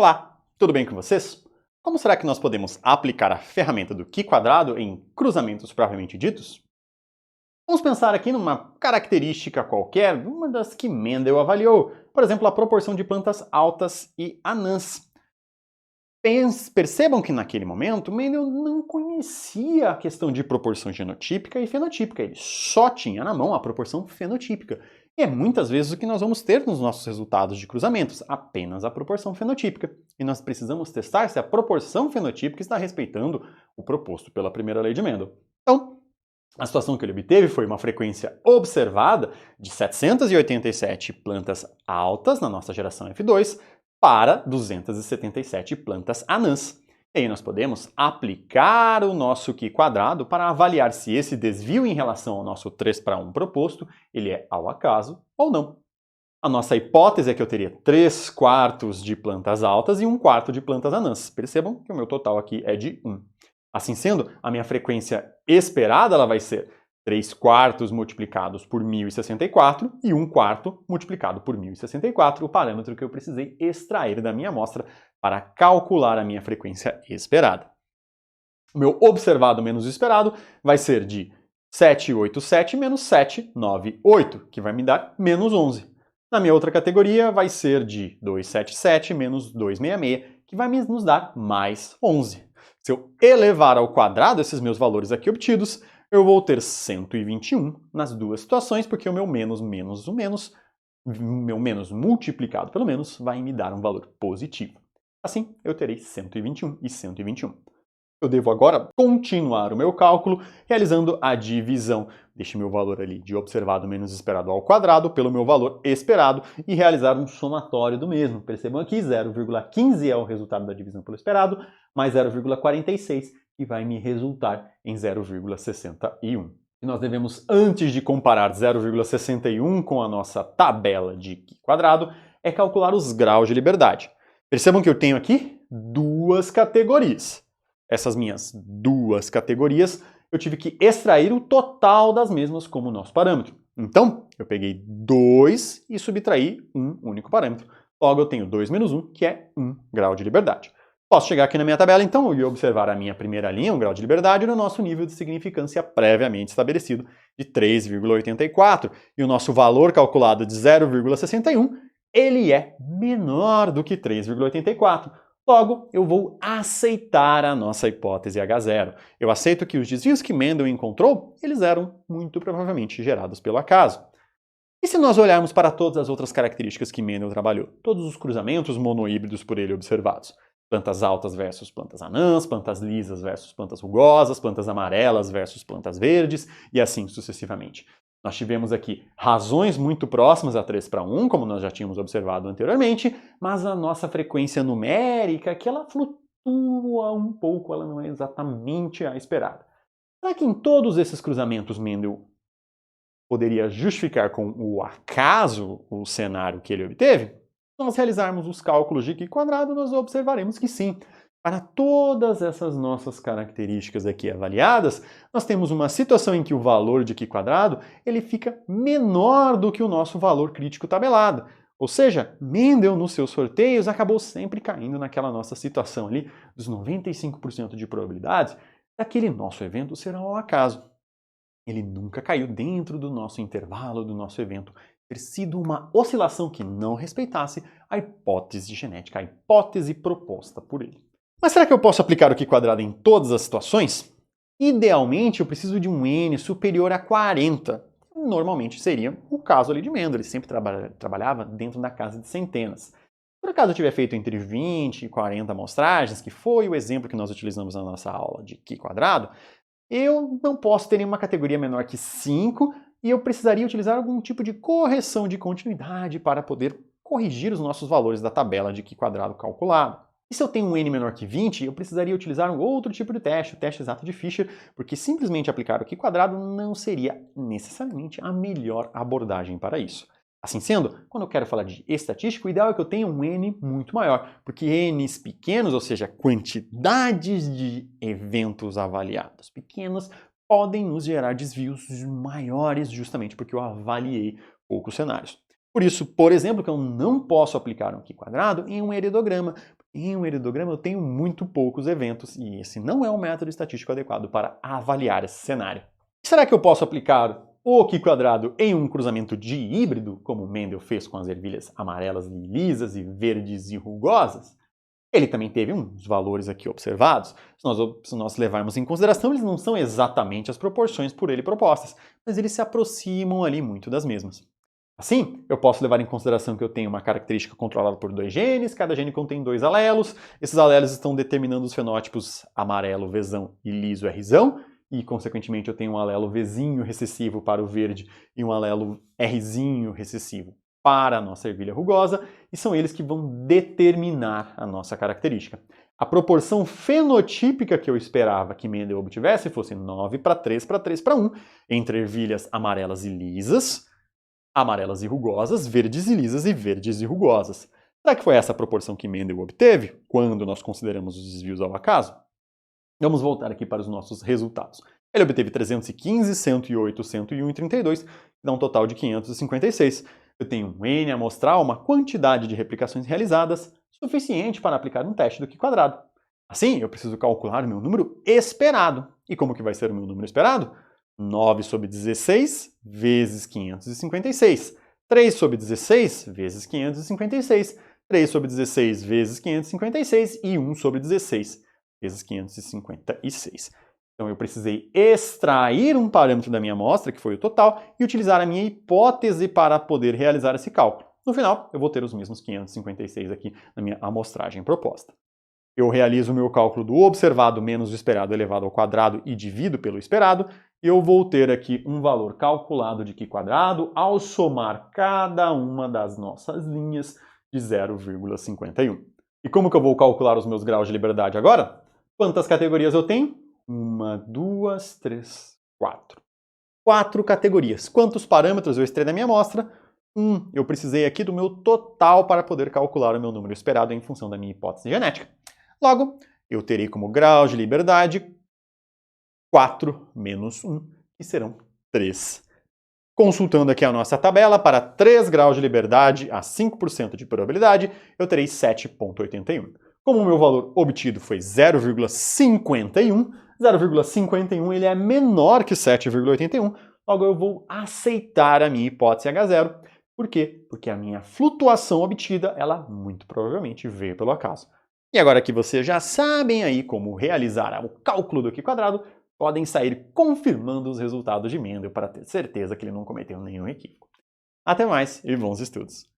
Olá, tudo bem com vocês? Como será que nós podemos aplicar a ferramenta do Q² em cruzamentos propriamente ditos? Vamos pensar aqui numa característica qualquer, uma das que Mendel avaliou, por exemplo, a proporção de plantas altas e anãs. Percebam que naquele momento Mendel não conhecia a questão de proporção genotípica e fenotípica, ele só tinha na mão a proporção fenotípica. E é muitas vezes o que nós vamos ter nos nossos resultados de cruzamentos, apenas a proporção fenotípica. E nós precisamos testar se a proporção fenotípica está respeitando o proposto pela primeira lei de Mendel. Então, a situação que ele obteve foi uma frequência observada de 787 plantas altas na nossa geração F2 para 277 plantas anãs. E aí nós podemos aplicar o nosso Q² para avaliar se esse desvio em relação ao nosso 3:1 proposto ele é ao acaso ou não. A nossa hipótese é que eu teria 3/4 de plantas altas e 1/4 de plantas anãs. Percebam que o meu total aqui é de 1. Assim sendo, a minha frequência esperada ela vai ser 3/4 multiplicados por 1064 e 1/4 multiplicado por 1064, o parâmetro que eu precisei extrair da minha amostra para calcular a minha frequência esperada. O meu observado menos esperado vai ser de 787 menos 798, que vai me dar menos 11. Na minha outra categoria vai ser de 277 menos 266, que vai nos dar mais 11. Se eu elevar ao quadrado esses meus valores aqui obtidos, eu vou ter 121 nas duas situações, porque o meu menos menos o menos, meu menos multiplicado pelo menos, vai me dar um valor positivo. Assim, eu terei 121 e 121. Eu devo agora continuar o meu cálculo, realizando a divisão deste meu valor ali de observado menos esperado ao quadrado pelo meu valor esperado e realizar um somatório do mesmo. Percebam aqui, 0,15 é o resultado da divisão pelo esperado, mais 0,46, que vai me resultar em 0,61. E nós devemos, antes de comparar 0,61 com a nossa tabela de Q², é calcular os graus de liberdade. Percebam que eu tenho aqui duas categorias. Essas minhas duas categorias, eu tive que extrair o total das mesmas como nosso parâmetro. Então, eu peguei 2 e subtraí um único parâmetro. Logo, eu tenho 2 menos 1, que é 1 grau de liberdade. Posso chegar aqui na minha tabela, então, e observar a minha primeira linha, 1 grau de liberdade, no nosso nível de significância previamente estabelecido de 3,84. E o nosso valor calculado de 0,61, ele é menor do que 3,84. Logo, eu vou aceitar a nossa hipótese H0. Eu aceito que os desvios que Mendel encontrou, eles eram muito provavelmente gerados pelo acaso. E se nós olharmos para todas as outras características que Mendel trabalhou? Todos os cruzamentos monohíbridos por ele observados. Plantas altas versus plantas anãs, plantas lisas versus plantas rugosas, plantas amarelas versus plantas verdes, e assim sucessivamente. Nós tivemos aqui razões muito próximas a 3:1, como nós já tínhamos observado anteriormente, mas a nossa frequência numérica, que ela flutua um pouco, ela não é exatamente a esperada. Será que em todos esses cruzamentos Mendel poderia justificar com o acaso o cenário que ele obteve? Se nós realizarmos os cálculos de Q², nós observaremos que sim. Para todas essas nossas características aqui avaliadas, nós temos uma situação em que o valor de Q² ele fica menor do que o nosso valor crítico tabelado. Ou seja, Mendel nos seus sorteios acabou sempre caindo naquela nossa situação ali dos 95% de probabilidades daquele nosso evento ser ao acaso. Ele nunca caiu dentro do nosso intervalo do nosso evento ter sido uma oscilação que não respeitasse a hipótese genética, a hipótese proposta por ele. Mas será que eu posso aplicar o Q² em todas as situações? Idealmente, eu preciso de um N superior a 40. Normalmente seria o caso ali de Mendel, ele sempre trabalhava dentro da casa de centenas. Por acaso eu tiver feito entre 20 e 40 amostragens, que foi o exemplo que nós utilizamos na nossa aula de Q², eu não posso ter nenhuma categoria menor que 5 e eu precisaria utilizar algum tipo de correção de continuidade para poder corrigir os nossos valores da tabela de Q² calculado. E se eu tenho um N menor que 20, eu precisaria utilizar um outro tipo de teste, o teste exato de Fisher, porque simplesmente aplicar o Q² não seria necessariamente a melhor abordagem para isso. Assim sendo, quando eu quero falar de estatística, o ideal é que eu tenha um N muito maior, porque N's pequenos, ou seja, quantidades de eventos avaliados pequenos, podem nos gerar desvios maiores justamente porque eu avaliei poucos cenários. Por isso, por exemplo, que eu não posso aplicar um Q² em um heredograma. Em um heredograma eu tenho muito poucos eventos e esse não é um método estatístico adequado para avaliar esse cenário. Será que eu posso aplicar o Q² em um cruzamento de híbrido, como Mendel fez com as ervilhas amarelas e lisas e verdes e rugosas? Ele também teve uns valores aqui observados. Se nós levarmos em consideração, eles não são exatamente as proporções por ele propostas, mas eles se aproximam ali muito das mesmas. Assim, eu posso levar em consideração que eu tenho uma característica controlada por 2 genes, cada gene contém 2 alelos, esses alelos estão determinando os fenótipos amarelo, Vzão e liso, Rzão, e consequentemente eu tenho um alelo Vzinho recessivo para o verde e um alelo Rzinho recessivo para a nossa ervilha rugosa, e são eles que vão determinar a nossa característica. A proporção fenotípica que eu esperava que Mendel obtivesse fosse 9:3:3:1, entre ervilhas amarelas e lisas, amarelas e rugosas, verdes e lisas e verdes e rugosas. Será que foi essa a proporção que Mendel obteve quando nós consideramos os desvios ao acaso? Vamos voltar aqui para os nossos resultados. Ele obteve 315, 108, 101 e 32, que dá um total de 556. Eu tenho um N amostral, uma quantidade de replicações realizadas, suficiente para aplicar um teste do Q². Assim, eu preciso calcular o meu número esperado. E como que vai ser o meu número esperado? 9/16 vezes 556. 3/16 vezes 556. 3/16 vezes 556 e 1/16 vezes 556. Então eu precisei extrair um parâmetro da minha amostra, que foi o total, e utilizar a minha hipótese para poder realizar esse cálculo. No final, eu vou ter os mesmos 556 aqui na minha amostragem proposta. Eu realizo o meu cálculo do observado menos o esperado elevado ao quadrado e divido pelo esperado, e eu vou ter aqui um valor calculado de Q² ao somar cada uma das nossas linhas de 0,51. E como que eu vou calcular os meus graus de liberdade agora? Quantas categorias eu tenho? 1, 2, 3, 4. 4 categorias. Quantos parâmetros eu extraí da minha amostra? Eu precisei aqui do meu total para poder calcular o meu número esperado em função da minha hipótese genética. Logo, eu terei como grau de liberdade 4 menos 1, que serão 3. Consultando aqui a nossa tabela, para 3 graus de liberdade a 5% de probabilidade, eu terei 7,81. Como o meu valor obtido foi 0,51, 0,51 ele é menor que 7,81, logo eu vou aceitar a minha hipótese H0. Por quê? Porque a minha flutuação obtida, ela muito provavelmente veio pelo acaso. E agora que vocês já sabem aí como realizar o cálculo do Q², podem sair confirmando os resultados de Mendel para ter certeza que ele não cometeu nenhum equívoco. Até mais e bons estudos!